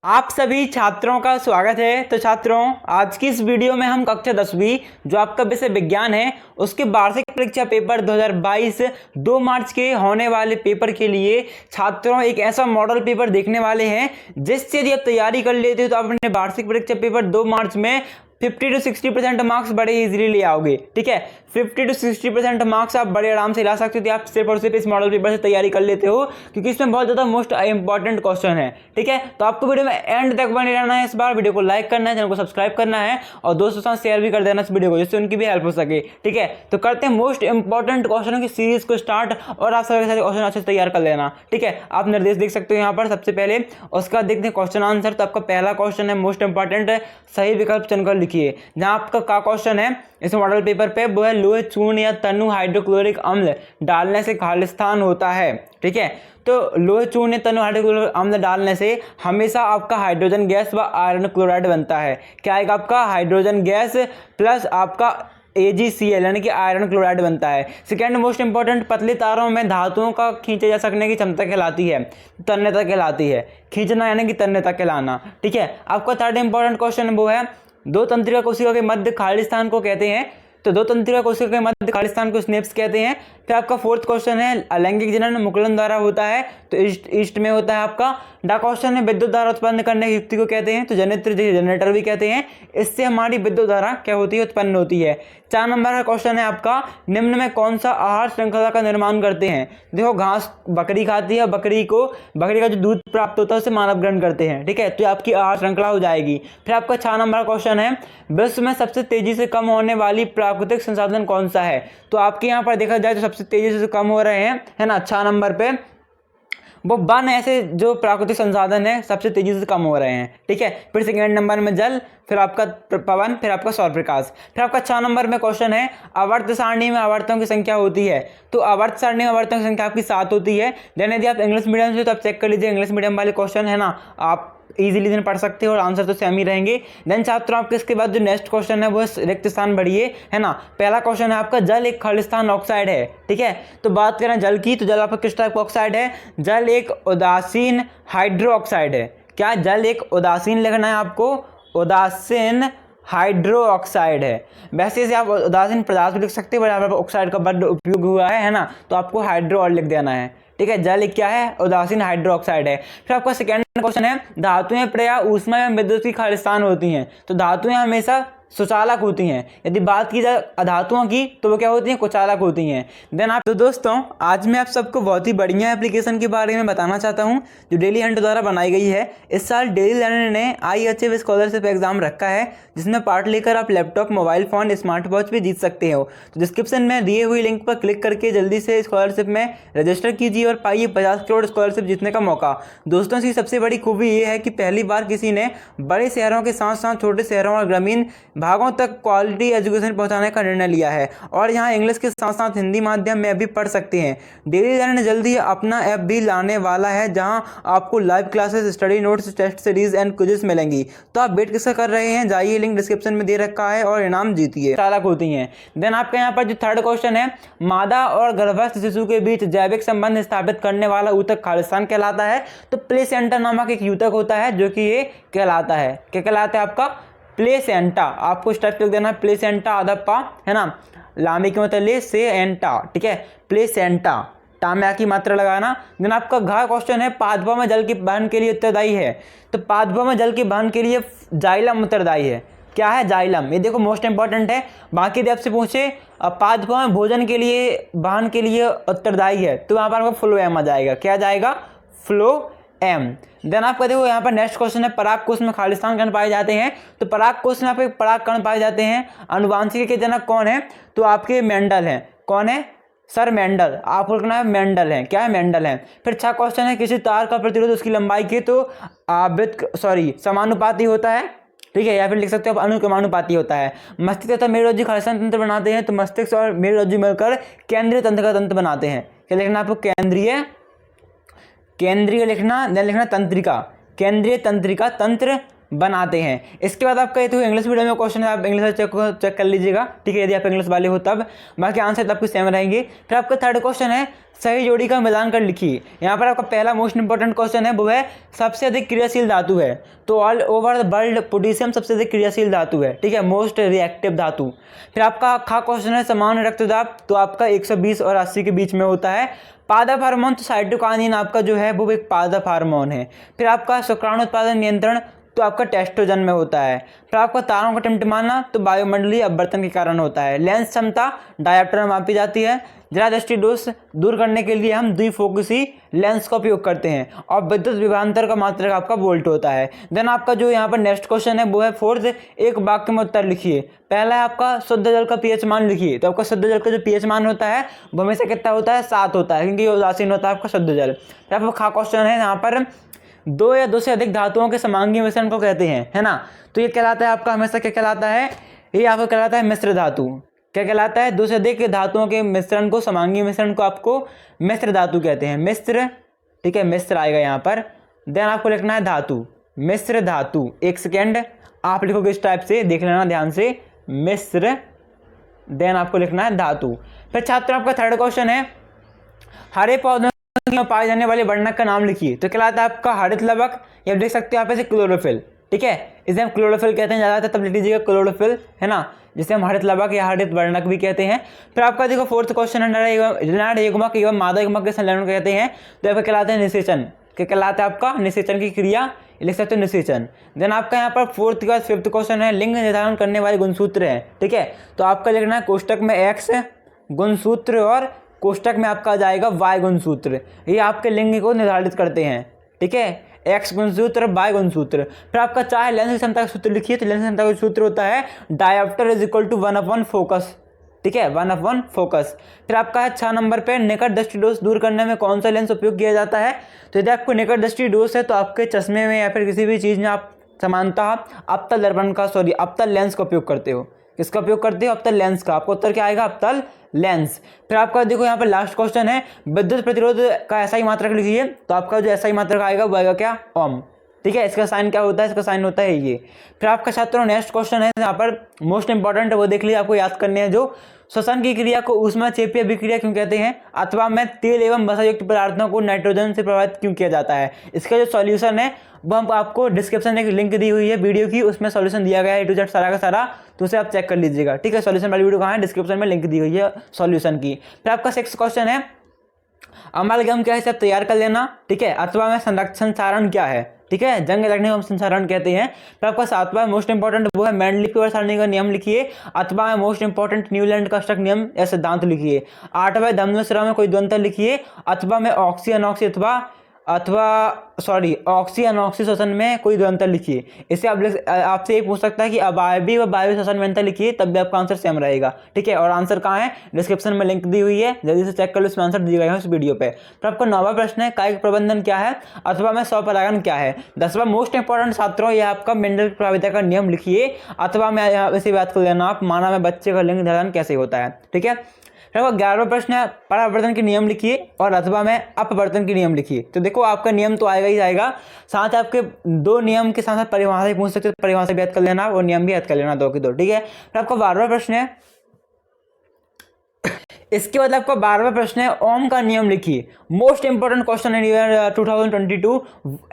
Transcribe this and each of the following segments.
आप सभी छात्रों का स्वागत है। तो छात्रों, आज की इस वीडियो में हम कक्षा 10वीं जो आपका विषय विज्ञान है उसके वार्षिक परीक्षा पेपर 2022 2 मार्च के होने वाले पेपर के लिए छात्रों एक ऐसा मॉडल पेपर देखने वाले हैं जिससे यदि आप तैयारी कर लेते हो तो आप अपने वार्षिक परीक्षा पेपर 2 मार्च में 50 से 60% मार्क्स बड़े इजीली ले आओगे। ठीक है, 50 से 60% मार्क्स आप बड़े आराम से ला सकते हो। आप सिर्फ और सिर्फ इस मॉडल पेपर से तैयारी कर लेते हो क्योंकि इसमें बहुत ज़्यादा मोस्ट इंपॉर्टेंट क्वेश्चन है। ठीक है, तो आपको वीडियो में एंड तक बने रहना है। इस बार वीडियो को लाइक करना है, चैनल को सब्सक्राइब करना है और दोस्तों के साथ शेयर भी कर देना इस वीडियो को, जिससे उनकी भी हेल्प हो सके। ठीक है, तो करते हैं मोस्ट इंपॉर्टेंट क्वेश्चनों की सीरीज को स्टार्ट और आप सभी क्वेश्चन अच्छे से तैयार कर लेना। ठीक है, आप निर्देश देख सकते हो यहाँ पर। सबसे पहले उसका देखते हैं क्वेश्चन आंसर। तो आपका पहला क्वेश्चन है मोस्ट इंपॉर्टेंट, सही विकल्प चुनकर लिखिए। जहाँ आपका का क्वेश्चन है इस मॉडल पेपर पे वो है लोहे चूर्ण या तनु हाइड्रोक्लोरिक अम्ल डालने से खालिस्तान होता है। ठीक है, तो लोहे चूर्ण या तनु हाइड्रोक्लोरिक अम्ल डालने से हमेशा आपका हाइड्रोजन गैस व आयरन क्लोराइड बनता है। क्या आएगा आपका? हाइड्रोजन गैस प्लस आपका AgCl यानी कि आयरन क्लोराइड बनता है। सेकेंड मोस्ट इंपॉर्टेंट, पतले तारों में धातुओं का खींचे जा सकने की क्षमता कहलाती है, तन्यता कहलाती है। खींचना यानी कि तन्यता कहलाना। ठीक है, आपका थर्ड इंपॉर्टेंट क्वेश्चन वो है दो तंत्रिका कोशिका के मध्य खालिस्तान को कहते हैं। तो दो तंत्रिका कोशिका के मध्य खालिस्तान को स्नेप्स कहते हैं। फिर आपका फोर्थ क्वेश्चन है अलैंगिक जनन मुकुलन द्वारा होता है, तो ईस्ट में होता है आपका। डा क्वेश्चन है विद्युत धारा उत्पन्न करने की युक्ति को कहते हैं, तो जनित्र जनरेटर भी कहते हैं। इससे हमारी विद्युत धारा क्या होती है? उत्पन्न होती है। 4 नंबर का क्वेश्चन है आपका निम्न में कौन सा आहार श्रृंखला का निर्माण करते हैं? देखो, घास बकरी खाती है, बकरी का जो दूध प्राप्त होता है उसे मानव ग्रहण करते हैं। ठीक है, तो आपकी आहार श्रृंखला हो जाएगी। फिर आपका 6 नंबर क्वेश्चन है विश्व में सबसे तेजी से कम होने वाली प्राकृतिक संसाधन कौन सा है? तो आपके यहाँ पर देखा जाए तो सबसे तेजी से कम हो रहे हैं, है ना, 6 नंबर पे वो वन ऐसे जो प्राकृतिक संसाधन है सबसे तेजी से कम हो रहे हैं। ठीक है, फिर सेकेंड नंबर में जल, फिर आपका पवन, फिर आपका सौर प्रकाश। फिर आपका 6 नंबर में क्वेश्चन है आवर्त सारणी में आवर्तों की संख्या होती है। तो आवर्त सारणी में आवर्तों की संख्या आपकी 7 होती है। देन यदि आप इंग्लिश मीडियम से तो आप चेक कर लीजिए, इंग्लिश मीडियम वाले क्वेश्चन है ना, आप इजीली दिन पढ़ सकते हो और आंसर तो सेम ही रहेंगे। देन छात्रों आपके इसके बाद जो नेक्स्ट क्वेश्चन है वो रिक्त स्थान बढ़िए, है ना। पहला क्वेश्चन है आपका जल एक खालिस्तान ऑक्साइड है। ठीक है, तो बात करें जल की, तो जल आपका किस टाइप का ऑक्साइड है? जल एक उदासीन हाइड्रो ऑक्साइड है। क्या जल एक उदासीन लिखना है आपको? उदासीन हाइड्रो ऑक्साइड है। वैसे से आप उदासीन पदार्थ भी लिख सकते हो, पर ऑक्साइड का बड़ा उपयोग हुआ है ना, तो आपको हाइड्रो और लिख देना है। ठीक है, जल क्या है? उदासीन हाइड्रो ऑक्साइड है। फिर आपका सेकेंड क्वेश्चन है धातुएं प्रायः ऊष्मा एवं विद्युत की खालिस्तान होती हैं। तो धातुएं हमेशा सुचालक होती हैं। यदि बात की जाए अधातुओं की तो वो क्या होती हैं? कुचालक होती हैं। देन आप तो दोस्तों, आज मैं आप सबको बहुत ही बढ़िया एप्लीकेशन के बारे में बताना चाहता हूं जो डेली हंट द्वारा बनाई गई है। इस साल डेली लर्नर ने IHF स्कॉलरशिप एग्जाम रखा है जिसमें पार्ट लेकर आप laptop, mobile phone, smart watch भी जीत सकते हो। तो डिस्क्रिप्शन में दिए हुई लिंक पर क्लिक करके जल्दी से स्कॉलरशिप में रजिस्टर कीजिए और पाइए 50 करोड़ स्कॉलरशिप जीतने का मौका। दोस्तों, इसकी सबसे बड़ी खूबी ये है कि पहली बार किसी ने बड़े शहरों के साथ साथ छोटे शहरों और ग्रामीण भागों तक क्वालिटी एजुकेशन पहुंचाने का निर्णय लिया है और यहाँ इंग्लिश के साथ साथ हिंदी माध्यम में भी पढ़ सकते हैं। डेली लर्नर जल्दी ही अपना ऐप भी लाने वाला है जहां आपको live classes, study notes, test series and quizzes मिलेंगी। तो आप वेट किसका कर रहे हैं? जाइए, लिंक डिस्क्रिप्शन में दे रखा है और इनाम जीतिए। चालक होती हैं। देन आपके यहाँ पर जो थर्ड क्वेश्चन है मादा और गर्भस्थ शिशु के बीच जैविक संबंध स्थापित करने वाला ऊतक खालिस्तान कहलाता है। तो प्लेसेंटा नामक एक ऊतक होता है जो कि ये कहलाता है। क्या कहलाता है आपका? प्लेसेंटा। आपको स्टार्ट कर देना प्लेसेंटा आधा पा, है ना, लामे की मतलब ले से एंटा। ठीक है, प्लेसेंटा, टा में की मात्रा लगाना। देन आपका घा क्वेश्चन है पादपों में जल के वहन के लिए उत्तरदायी है। तो पादपों में जल के वहन के लिए जाइलम उत्तरदायी है। क्या है? जाइलम। ये देखो मोस्ट इंपॉर्टेंट है। बाकी यदि आपसे पूछे पादपों में भोजन के लिए वहन के लिए उत्तरदायी है तो वहाँ पर आपका फ्लोएम आ जाएगा। क्या जाएगा? फ्लोएम। देन आपका देखो यहाँ पर नेक्स्ट क्वेश्चन है परागकोश में खालिस्तान कण पाए जाते हैं। तो परागकोश में आपके पराग कण पाए जाते हैं। अनुवांशिकी के जनक कौन है? तो आपके मेंडल हैं। कौन है? Sir Mendel. आपको लिखना है मेंडल है। क्या है? मेंडल है। फिर 6 क्वेश्चन है किसी तार का प्रतिरोध उसकी लंबाई के तो समानुपाती होता है। ठीक है, या फिर लिख सकते हो आप अनुक्रमानुपाती होता है। मस्तिष्क तथा मेरुरज्जु खालिस्तान तंत्र बनाते हैं। तो मस्तिष्क और मेरुरज्जु मिलकर केंद्रीय तंत्र का तंत्र बनाते हैं। क्या लिखना आपको? केंद्रीय लिखना। देन लिखना तंत्रिका, केंद्रीय तंत्रिका तंत्र बनाते हैं। इसके बाद आपका ये तो इंग्लिश मीडियम में क्वेश्चन है, आप इंग्लिश चेक कर लीजिएगा, ठीक है, यदि आप इंग्लिश वाले हो तब, बाकी आंसर तब कुछ सेम रहेंगे। फिर आपका थर्ड क्वेश्चन है सही जोड़ी का मिलान कर लिखिए। यहाँ पर आपका पहला मोस्ट इंपॉर्टेंट क्वेश्चन है वो है सबसे अधिक क्रियाशील धातु है, तो all over the world potassium सबसे अधिक क्रियाशील धातु है, ठीक है, मोस्ट रिएक्टिव धातु। फिर आपका खा क्वेश्चन है समान रक्तदाब, तो आपका 120 और 80 के बीच में होता है। पादप हार्मोन, तो साइटोकाइनिन आपका जो है वो एक पादप हार्मोन है। फिर आपका शुक्राणु उत्पादन नियंत्रण, तो आपका टेस्टोजन में होता है। फिर आपका तारों का टिमटिमाना, तो वायुमंडलीय अपवर्तन के कारण होता है। लेंस क्षमता डायोप्टर में मापी जाती है। जरा दृष्टि दोष दूर करने के लिए हम द्विफोकसी लेंस का उपयोग करते हैं। और विद्युत विभवांतर का मात्रक आपका वोल्ट होता है। देन आपका जो यहाँ पर नेक्स्ट क्वेश्चन है वो है फोर्थ, एक वाक्य में उत्तर लिखिए। पहला है आपका शुद्ध जल का पीएच मान लिखिए। तो आपका शुद्ध जल का जो पीएच मान होता है वो हमेशा कितना होता है, 7 होता है, क्योंकि उदासीन होता है आपका शुद्ध जल। फिर आपका खा क्वेश्चन है यहाँ पर दो या दो से अधिक धातुओं के समांगी मिश्रण को कहते हैं, है ना। तो ये कहलाता है आपका हमेशा क्या कहलाता है, ये आपको कहलाता है मिश्र धातु। क्या कहलाता है, दो से अधिक धातुओं के मिश्रण को, समांगी मिश्रण को आपको मिश्र धातु कहते हैं, मिश्र, ठीक है, मिश्र आएगा यहाँ पर। देन आपको लिखना है धातु, मिश्र धातु। एक सेकेंड आप लिखोगे इस टाइप से, देख लेना ध्यान से, मिश्र, देन आपको लिखना है धातु। फिर छात्र आपका थर्ड क्वेश्चन है हरे पौधों में पाए जाने वाले वर्णक का नाम लिखिए। तो कहलाता है आपका हरित लवक, या देख सकते हो आप ऐसे क्लोरोफिल, ठीक है, इसे हम क्लोरोफिल कहते हैं ज़्यादातर, तब लिख लीजिएगा क्लोरोफिल, है ना, जिसे हम हरित लवक या हरित वर्णक भी कहते हैं। फिर आपका देखो फोर्थ क्वेश्चन है नर युग्मक एवं मादा युग्मक के संलयन कहते हैं। तो यहाँ पर कहलाते हैं निषेचन। क्या कहलाता है आपका, निषेचन की क्रिया, लिख सकते हो निषेचन। देन आपका यहाँ पर फोर्थ के बाद फिफ्थ क्वेश्चन है लिंग निर्धारण करने वाले गुणसूत्र है, ठीक है। तो आपका लिखना है कोष्टक में एक्स गुणसूत्र और कोष्टक में आपका आ जाएगा वाई गुणसूत्र। ये आपके लिंग को निर्धारित करते हैं, ठीक है, एक्स गुणसूत्र वाई गुणसूत्र। फिर आपका चाहे लेंस की क्षमता का सूत्र लिखिए। तो लेंस की क्षमता का सूत्र होता है dioptre is equal to 1/1 focus, ठीक है, 1/1 फोकस। फिर आपका है 6 नंबर पे निकट दृष्टि दोष दूर करने में कौन सा लेंस उपयोग किया जाता है। तो यदि आपको निकट दृष्टि दोष है तो आपके चश्मे में या फिर किसी भी चीज़ में आप समानतः अवतल दर्पण का, सॉरी, अवतल लेंस का उपयोग करते हो। किसका उपयोग करते हो, अवतल लेंस का। आपको उत्तर क्या आएगा, अवतल लेंस। फिर आपका देखो यहाँ पर लास्ट क्वेश्चन है विद्युत प्रतिरोध का एसआई मात्रक लिखिए। तो आपका जो एसआई मात्रक आएगा वो आएगा क्या, ओम, ठीक है। इसका साइन क्या होता है, इसका साइन होता है ये। फिर आपका छात्रों नेक्स्ट क्वेश्चन है यहाँ पर मोस्ट इंपॉर्टेंट, वो देख लीजिए, आपको याद करने हैं। जो श्वसन की क्रिया को ऊष्माक्षेपीय अभिक्रिया क्यों कहते हैं, अथवा में तेल एवं वसा युक्त पदार्थों को नाइट्रोजन से प्रभावित क्यों किया जाता है। इसका जो सॉल्यूशन है वो हम आपको डिस्क्रिप्शन में एक लिंक दी हुई है वीडियो की, उसमें सॉल्यूशन दिया गया है A to Z सारा का सारा, तो उसे आप चेक कर लीजिएगा, ठीक है। सॉल्यूशन वाली वीडियो कहाँ है, डिस्क्रिप्शन में लिंक दी हुई है सॉल्यूशन की। फिर आपका 6th क्वेश्चन है अमालगम क्या है, सब तैयार कर लेना, ठीक है। अथवा में संरक्षण सारण क्या है, ठीक है, जंग लगने को हम संसारण कहते हैं। फिर आपका 7वां मोस्ट इंपॉर्टेंट वो है मैंडलीफीवर सारणी का नियम लिखिए। 8वां है मोस्ट इंपॉर्टेंट न्यूलैंड का स्टक नियम या सिद्धांत लिखिए। 8वां धमनस्रा में कोई द्वंद्व लिखिए। 8वां में ऑक्सी अनॉक्सी ऑक्सी अनॉक्सी श्वसन में कोई द्वंद्व लिखिए। इसे आपसे ये पूछ सकता है कि अवायवीय व वायवीय श्वसन में अंतर लिखिए, तब भी आपका आंसर सेम रहेगा, ठीक है। और आंसर कहाँ है, डिस्क्रिप्शन में लिंक दी हुई है, जल्दी से चेक कर लो, इसमें आंसर दिया गया है उस वीडियो पे। फिर आपका 9वां प्रश्न है कायिक प्रबंधन क्या है, अथवा में स्वपरागण क्या है। 10वां मोस्ट इंपॉर्टेंट छात्रों, यह आपका मेंडल प्रभाविता का नियम लिखिए। अथवा में इसे बात कर लेना आप, मानव में बच्चे का लिंग निर्धारण कैसे होता है, ठीक है। फिर आपका 11वां प्रश्न है परावर्तन के नियम लिखिए और अथवा में अपवर्तन के नियम लिखिए। तो देखो आपका नियम तो आएगा ही आएगा, साथ आपके 2 नियम के साथ साथ परिभाषा भी पूछ सकते हो, परिभाषा भी याद कर लेना और नियम भी याद कर लेना, 2 की 2, ठीक है। फिर आपका 12वां प्रश्न है, इसके बाद आपका 12वां प्रश्न है ओम का नियम लिखिए। मोस्ट इंपॉर्टेंट क्वेश्चन है 2022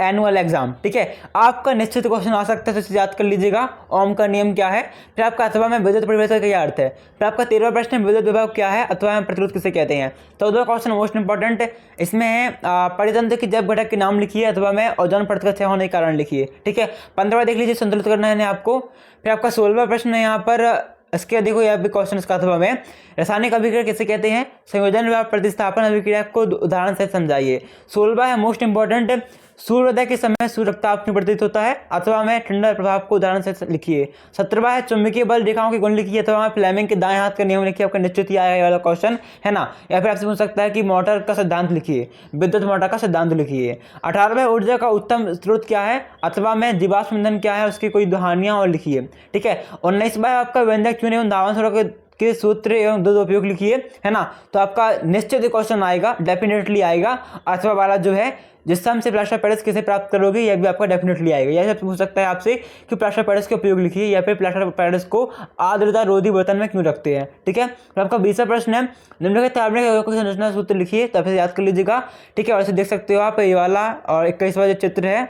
एनुअल एग्जाम, ठीक है। आपका निश्चित क्वेश्चन आ सकता है, तो इसे याद कर लीजिएगा ओम का नियम क्या है। फिर आपका अथवा में विद्युत परिवेश का क्या अर्थ है। फिर आपका 13वां प्रश्न है विद्युत विभव क्या है, अथवा में प्रतिरोध किसे कहते हैं। 14वां क्वेश्चन मोस्ट इंपॉर्टेंट, इसमें है परितंत्र की जैव घटक के नाम लिखिए, अथवा में ओजोन परत का क्षय होने के कारण लिखिए, ठीक है। 15वां देख लीजिए, संतुलित करना है आपको। फिर आपका 16वां प्रश्न है यहाँ पर, इसके देखो यहाँ भी क्वेश्चन इसका अथवा में रासायनिक अभिक्रिया किसे कहते हैं, संयोजन व प्रतिस्थापन अभिक्रिया को उदाहरण से समझाइए। 16वां है मोस्ट इंपॉर्टेंट, सूर्योदय के समय सूर्य रक्ताप क्यों प्रतीत होता है, अथवा में ठंडा प्रभाव को उदाहरण से लिखिए। 17वां है चुंबकीय बल रेखाओं के गुण लिखिए, अथवा में फ्लेमिंग के दाएं हाथ का नियम लिखिए। आपका निश्चित ही आएगा ये वाला क्वेश्चन, है ना। या फिर आपसे पूछ सकता है कि मोटर का सिद्धांत लिखिए, विद्युत मोटर का सिद्धांत लिखिए। 18वां ऊर्जा का उत्तम स्रोत क्या है, अथवा में जीवाश्म ईंधन क्या है, उसकी कोई कहानियां और लिखिए, ठीक है। 19वां आपका व्यंजक चुने उन धावन स्रोतों के सूत्र एवं दो उपयोग लिखिए, है ना। तो आपका निश्चित क्वेश्चन आएगा, डेफिनेटली आएगा। अथवा वाला जो है जिससे हमसे प्लास्टर ऑफ पेरिस कैसे प्राप्त करोगे, यह भी आपका डेफिनेटली आएगा। यह पूछ सकता है आपसे कि प्लास्टर ऑफ पेरिस के उपयोग लिखिए या फिर प्लास्टर ऑफ पेरिस को आर्द्रता रोधी बर्तन में क्यों रखते हैं, ठीक है। तो आपका 20वां प्रश्न है, निम्नलिखित कार्बनिक यौगिकों की संरचना सूत्र लिखिए। तो फिर याद कर लीजिएगा, ठीक है। और इसे देख सकते हो आप, ये वाला और 21वां जो चित्र है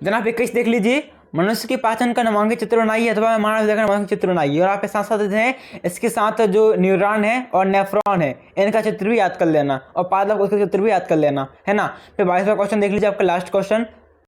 जनाब 21 देख लीजिए, मनुष्य की पाचन का नामांकित चित्र बनाइए अथवा मानव हृदय का नामांकित चित्र बनाइए। और आप साथ साथ हैं इसके साथ जो न्यूरॉन है और नेफ्रॉन है इनका चित्र भी याद कर लेना और पादप उसका चित्र भी याद कर लेना, है ना। फिर 22वां क्वेश्चन देख लीजिए, आपका लास्ट क्वेश्चन